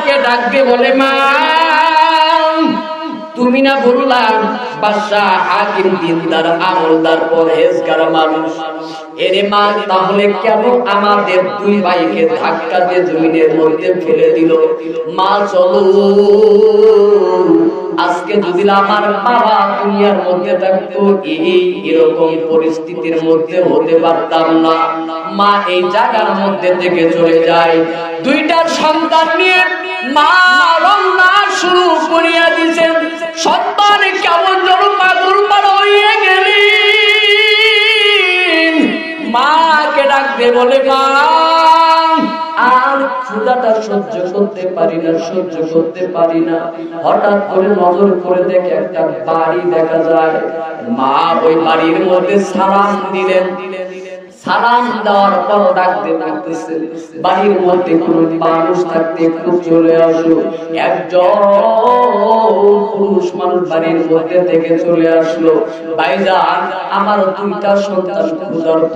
মাকে ডাকবে বলে মা তুমি না বললাম বাদশাহ হাকিম দিনদার আমলদার পরহেজগার মানুষ, এরে মা তাহলে কেন আমাদের দুই ভাইকে ধাক্কা দিয়ে জমিনের মধ্যে ফেলে দিল? মা চলো, আজকে যদি আমার বাবা দুনিয়ার মধ্যে থাকতো এরকম পরিস্থিতির মধ্যে হতে পারতাম না। মা এই জায়গার মধ্যে থেকে চলে যায়। দুইটা সন্তান নিয়ে মা রওনা শুরু করিয়া দিয়েছেন। সন্তান কেমন যেন পাগল পাড়া হইয়া গেলেন। মাকে ডাকতে বলে মা আর ক্ষুধাটা সহ্য করতে পারি না, সহ্য করতে পারি না। হঠাৎ করে নজর করে দেখে একটা বাড়ি দেখা যায়। মা ওই বাড়ির মধ্যে সালাম দিলেন। সালাম দেওয়ার পর ডাকতে ডাকতেছে বাড়ির মধ্যে কোনো মানুষ থাকতে একটু চলে আসো। একজন পুরুষ মানুষ বাড়ির মধ্যে থেকে চলে আসলো। ভাইজান আমার দুইটা সন্তান ক্ষুধার্ত,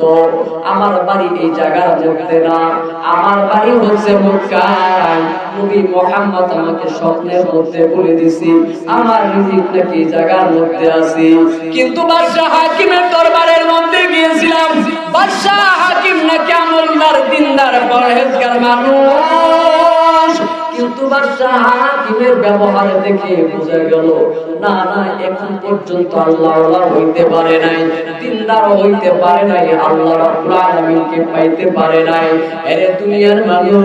আমার বাড়ি এই জায়গার মধ্যে না, আমার বাড়ি হচ্ছে মক্কায়। নবী মুহাম্মদ আমাকে স্বপ্নের মধ্যে বলে দিছি আমার রিজিক নাকি এই জায়গার মধ্যে আছে। কিন্তু বাদশা হাকিমের দরবারের মধ্যে গিয়েছিলাম, বাদশা হাকিম নাকি আমলদার দিনদার পরহেজগার মানুষ, কিন্তু বাদশা হাকিমের ব্যবহার দেখে বোঝা গেল না না এখন পর্যন্ত আল্লাহওয়ালা হইতে পারে নাই, দিনদার হইতে পারে নাই, আল্লাহ রাব্বুল আলামিনকে পাইতে পারে নাই। এরে দুনিয়ার মানুষ,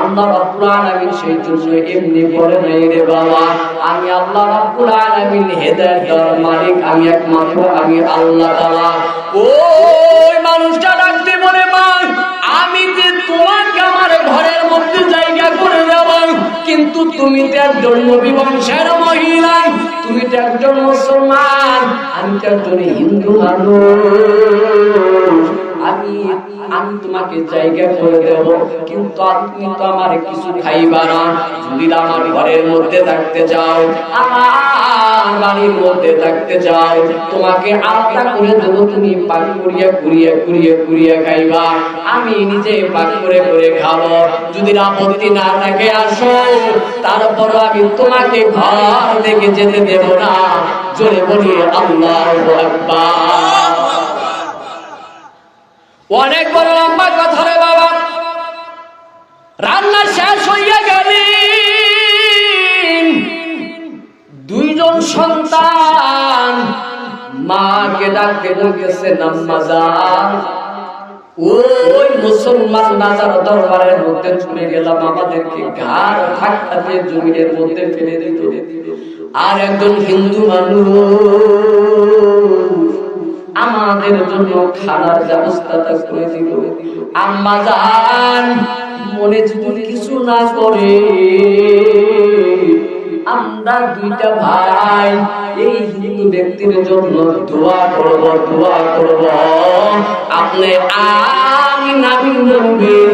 আল্লাহ রাব্বুল আলামিন সেই জন্য এমনি বলে নাই রে বাবা আমি আল্লাহ রাব্বুল আলামিন হেদায়েত দেওয়ার মালিক আমি একমাত্র আমি আল্লাহ তাআলা। ওই মানুষটা ডাকতে বলে মা আমি যে তোমাকে আমার ঘরের মধ্যে জায়গা করে দেব, কিন্তু তুমি তো একজন নবী বংশের মহিলা, তুমি তো একজন মুসলমান, আমি তো একজন হিন্দু মানুষ, আমি তোমাকে জায়গা করে দেব, কিন্তু তুমি তো আমার কিছু খাইবা না। যদি আমার ঘরের মধ্যে থাকতে চাও, আমার বাড়ির মধ্যে থাকতে চাও, তোমাকে আলাদা করে দেব, তুমি পাক করিয়া কুড়িয়া কুড়িয়া কুড়িয়া খাইবা, আমি নিজে পাক করে করে খাবো। যদি আপত্তি না থাকে আসো, তারপর আমি তোমাকে ঘর থেকে যেতে দেব না। জোরে বলি আল্লাহু আকবার। অনেক বড় লম্বা কথা রে বাবা। রান্না শেষ হইয়া গেলি, দুইজন সন্তান মাকে ডাকতে বলতেছে আম্মা জান, ওই মুসলমান রাজার দরবারের মধ্যে চলে গেলাম, আমাদেরকে ঘাড় ধাক্কা দিয়ে জমিনের মধ্যে ফেলে দিল। আর একজন হিন্দু মানুষ আমাদের জন্য খানার ব্যবস্থাটা করে দিল। আম্মা জান মনে যদি কিছু না করে, আমরা দুইটা ভাই এই হিন্দু ব্যক্তির জন্য দোয়া করব, দোয়া করব। আপনি আমিন আমিন বলবেন।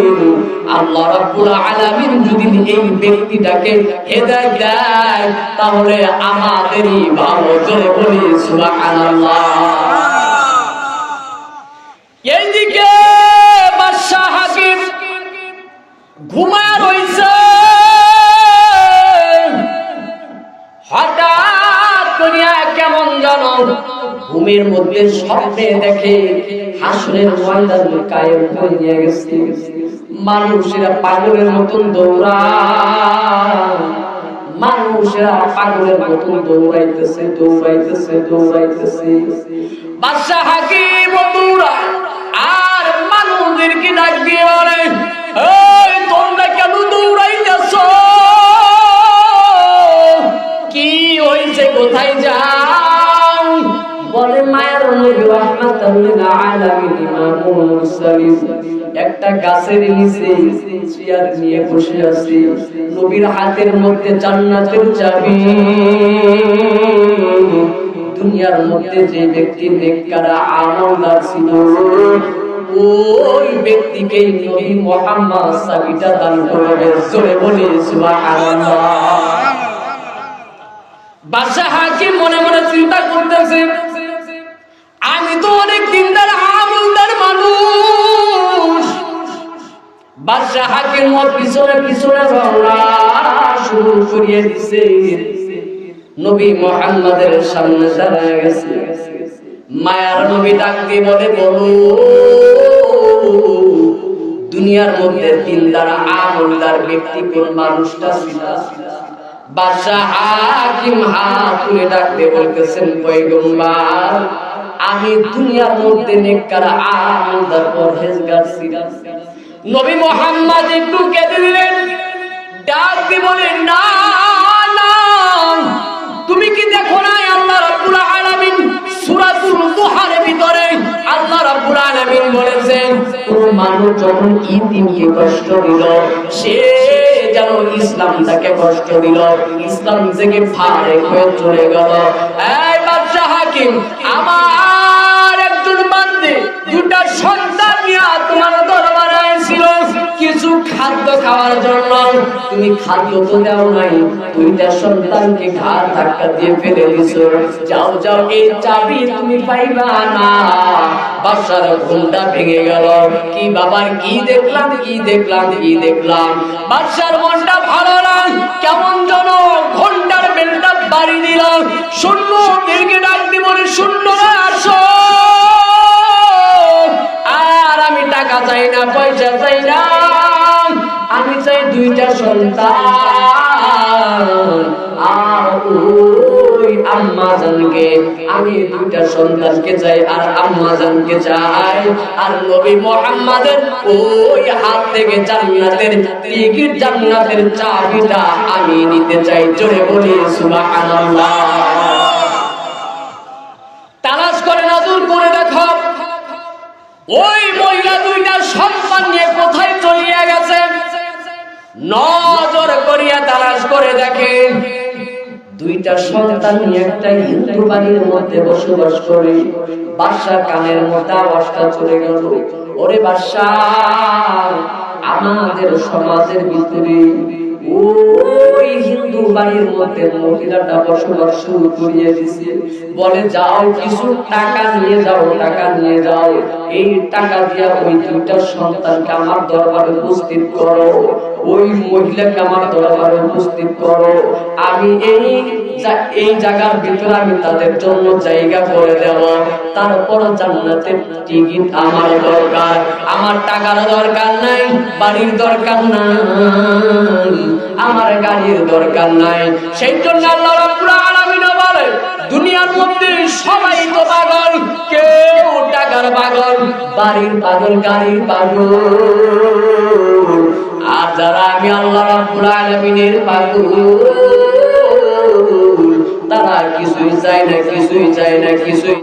আল্লাহ রাব্বুল আলামিন যদি এই ব্যক্তিটাকে হেদায়েত দেয় তাহলে আমাদেরই ভালো। জোরে বলি সুবহানাল্লাহ। এইদিকে বাদশা হাকিম ঘুমায় রইছে। হঠাৎ করিয়া কেমন যেন ঘুমের মধ্যে স্বপ্নে দেখে হাসরের ময়দান কায়েম হয়ে গেছে। মানুষেরা পাগলের মতন দৌড়ায়, মানুষেরা পাগলের মতন দৌড়াইতেছে দৌড়াইতেছে দৌড়াইতেছে। বাদশা হাকিম দৌড়ায় আর মানুষদেরকে ডাক দিয়ে বলে এই তোমরা কেন দৌড়াইতেছো? কি হইছে, কোথায় যাও? বলে মায়ের নবী রাহমাতাল লিল আলামিন ইমামুল মুরসালিন একটা গাছের নিচে চেয়ার নিয়ে বসে আছে, নবীর হাতের মধ্যে জান্নাতের চাবি। দুনিয়ার মধ্যে যে ব্যক্তি নেককার আমলদার ছিল ওই ব্যক্তিকে নবী মুহাম্মদ চাবিটা দান করবে। জোরে বলি সুবহানাল্লাহ। বাদশা হাকিম মনে মনে চিন্তা করতেছে আমি তো অনেক দিনদার আমলদার মানুষ, বাদশাহ হাকিম ওর পিছনে পিছনে রওনা শুরু করিয়ে দিছে। নবী মুহাম্মাদের সামনে দাঁড়ায় গেছে। মায়ার নবী ডাক দিয়ে বলে, বলো দুনিয়ার মধ্যে দিনদার আমলদার ব্যক্তি কোন মানুষটা ছিল? বাদশাহ হাকিম হাত তুলে ডাক দিয়ে বলতেছেন, পয়গম্বর আমি দুনিয়ার মধ্যে নেককার আমলদার পরহেজগার ছিলাম। নবী মুহাম্মদ একটু কেঁদে দিলেন, ডাক দিয়ে বলেন, না না, তুমি কি দেখো না আল্লাহ রাব্বুল আলামিন সূরাতুল দুহার ভিতরে আল্লাহ রাব্বুল আলামিন বলেছেন, কোন মানুষ যখন ইতিমকে কষ্ট দিল, সে যেন ইসলাম তাকে কষ্ট দিল, ইসলাম থেকে ফারেক হয়ে চলে গেল। এই বাদশাহ হাকিম, আমার একজন বান্দী দুটা সন্তান নিয়ে তোমার দরবারে ছিল কিছু খাদ্য খাওয়ার জন্য, তুমি খাদ্য তো দাও নাই, দুইটা সন্তানকে ঘাড় ধাক্কা দিয়ে ফেলে দিছো, যাও যাও এই চাবি তুমি পাইবা না। বাদশার ঘুমটা ভেঙে গেল, কি বাবার কি দেখলাম কি দেখলাম কি দেখলাম। বাদশার মনটা ভালো না, কেমন যেন ঘন্টার বেলটা বাড়ি দিল। শূন্য দীর্ঘে ডাক দি বলে, শূন্য আসো, আর আমি টাকা চাই না, পয়সা চাই না, আমি চাই দুইটা সন্তান। আর ওই আম্মা জানকে, আমি দুইটা সন্তানকে চাই আর আম্মা জানকে চাই। আর নবী মুহাম্মাদের ওই হাত থেকে জান্নাতের টিকিট, জান্নাতের চাবিটা আমি নিতে চাই। জোরে বলি সুবহানাল্লাহ। তালাশ করে নজর করে দেখো, ওই মহিলা দুইটা সন্তান নিয়ে কোথায় চলিয়া গেছে। নজর করিয়া তালাশ করে দেখেন, দুইটা সন্তান নিয়ে একটা হিন্দু বাড়ির মধ্যে বসবাস করে। বাদশার কানের মধ্যে আওয়াজটা চলে গেল, ওরে বাদশাহ, আমাদের সমাজের ভিতরে ওই হিন্দু বাড়ির মধ্যে মহিলাটা বসবাস শুরু করিয়ে দিছে। বলে, যাও কিছু টাকা নিয়ে যাও, টাকা নিয়ে যাও, এই টাকা দিয়া ওই দুইটা সন্তানকে আমার দরবারে উপস্থিত করো, ওই মহিলাকে আমার দরবারে উপস্থিত করো। আমি এই জায়গার ভিতরে আমি তাদের জন্য জায়গা করে দেব। তারপর জান্নাতের টিকিট আমার দরকার, আমার টাকার দরকার নাই, বাড়ির দরকার নাই, আমার গাড়ির দরকার নাই। সেই জন্য আল্লাহ রাব্বুল আলামিন বলে, দুনিয়ার মধ্যে সবাই তো পাগল, কেউ টাকার পাগল, বাড়ির পাগল, গাড়ির পাগল। আর যারা আমি আল্লাহ রাব্বুল আলামিনের পাগল, তারা কিছুই চায় না, কিছুই চায় না, কিছুই